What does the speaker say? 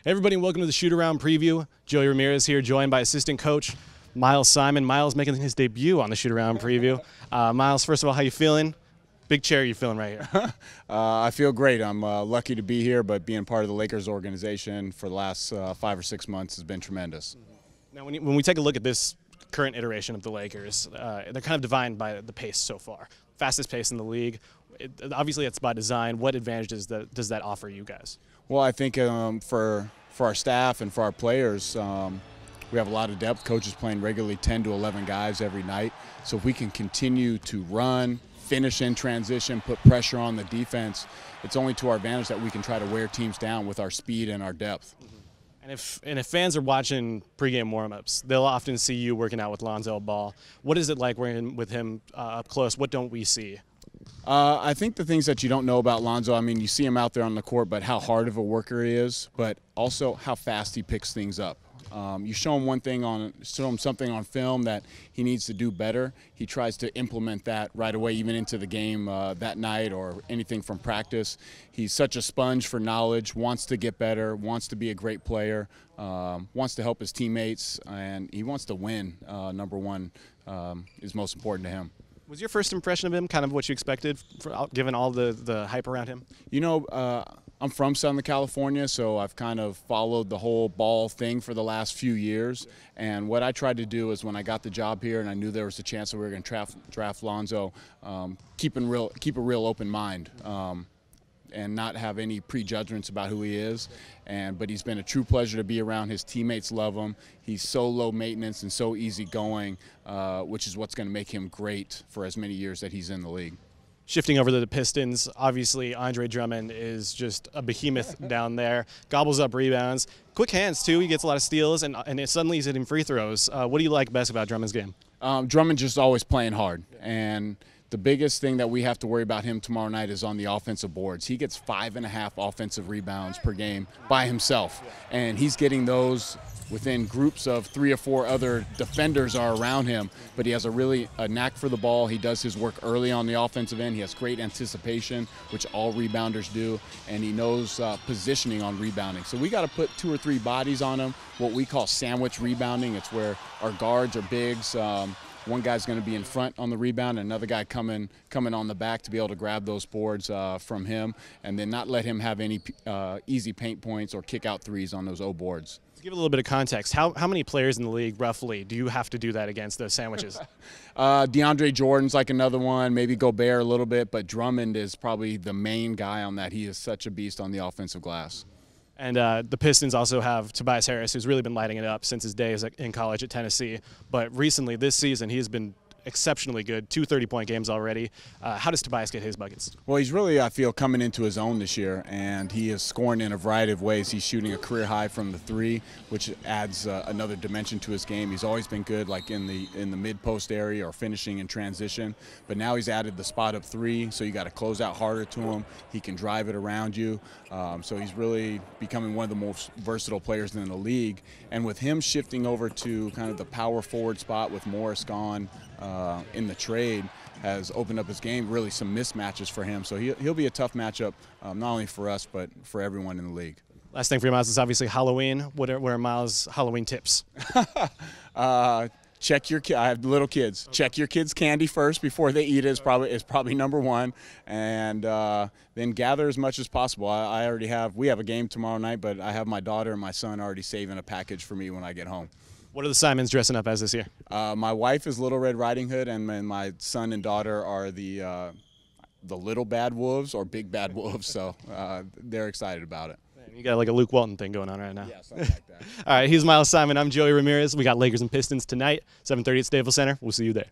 Hey everybody, and welcome to the Shootaround Preview. Joey Ramirez here, joined by assistant coach Miles Simon. Miles making his debut on the Shootaround Preview. Miles, first of all, how you feeling? Big chair you feeling right here. I feel great. I'm lucky to be here, but being part of the Lakers organization for the last 5 or 6 months has been tremendous. Now, when we take a look at this current iteration of the Lakers, they're kind of defined by the pace so far. Fastest pace in the league. Obviously, it's by design. What advantages does that offer you guys? Well, I think for our staff and for our players, we have a lot of depth. Coaches playing regularly 10 to 11 guys every night. So if we can continue to run, finish in transition, put pressure on the defense, it's only to our advantage that we can try to wear teams down with our speed and our depth. And if fans are watching pregame warmups, they'll often see you working out with Lonzo Ball. What is it like working with him up close? What don't we see? I think the things that you don't know about Lonzo, I mean, you see him out there on the court, but how hard of a worker he is, but also how fast he picks things up. You show him something on film that he needs to do better. He tries to implement that right away, even into the game that night or anything from practice. He's such a sponge for knowledge, wants to get better, wants to be a great player, wants to help his teammates, and he wants to win. Number one is most important to him. Was your first impression of him kind of what you expected, given all the hype around him? You know, I'm from Southern California, so I've kind of followed the whole Ball thing for the last few years. And what I tried to do is when I got the job here and I knew there was a chance that we were going to draft Lonzo, keep a real open mind. And not have any prejudgments about who he is. But he's been a true pleasure to be around. His teammates love him. He's so low maintenance and so easygoing, which is what's going to make him great for as many years that he's in the league. Shifting over to the Pistons, obviously Andre Drummond is just a behemoth down there. Gobbles up rebounds. Quick hands, too. He gets a lot of steals, and suddenly he's hitting free throws. What do you like best about Drummond's game? Drummond just always playing hard. And the biggest thing that we have to worry about him tomorrow night is on the offensive boards. He gets 5.5 offensive rebounds per game by himself, and he's getting those within groups of 3 or 4 other defenders are around him, but he has a knack for the ball. He does his work early on the offensive end. He has great anticipation, which all rebounders do, and he knows positioning on rebounding. So we got to put 2 or 3 bodies on him, what we call sandwich rebounding. It's where our guards or bigs, one guy's going to be in front on the rebound, and another guy coming on the back to be able to grab those boards from him, and then not let him have any easy paint points or kick out threes on those O boards. To give a little bit of context, how many players in the league, roughly, do you have to do that against, those sandwiches? DeAndre Jordan's like another one, maybe Gobert a little bit, but Drummond is probably the main guy on that. He is such a beast on the offensive glass. And the Pistons also have Tobias Harris, who's really been lighting it up since his days in college at Tennessee. But recently, this season, he has been exceptionally good, 2 30-point games already. How does Tobias get his buckets? Well, he's really, I feel, coming into his own this year, and he is scoring in a variety of ways. He's shooting a career high from the 3, which adds another dimension to his game. He's always been good, like in the mid-post area or finishing in transition, but now he's added the spot-up 3, so you got to close out harder to him. He can drive it around you, so he's really becoming one of the most versatile players in the league. And with him shifting over to kind of the power forward spot with Morris gone in the trade, has opened up his game, really some mismatches for him. So he'll be a tough matchup, not only for us, but for everyone in the league. Last thing for you, Miles, is obviously Halloween. What are Miles' Halloween tips? Check your I have little kids. Okay. Check your kids' candy first before they eat it is probably number one, and then gather as much as possible. We have a game tomorrow night, but I have my daughter and my son already saving a package for me when I get home. What are the Simons dressing up as this year? My wife is Little Red Riding Hood, and my son and daughter are the Little Bad Wolves or Big Bad Wolves. So they're excited about it. You got like a Luke Walton thing going on right now. Yeah, something like that. All right, he's Miles Simon. I'm Joey Ramirez. We got Lakers and Pistons tonight, 7:30 at Staples Center. We'll see you there.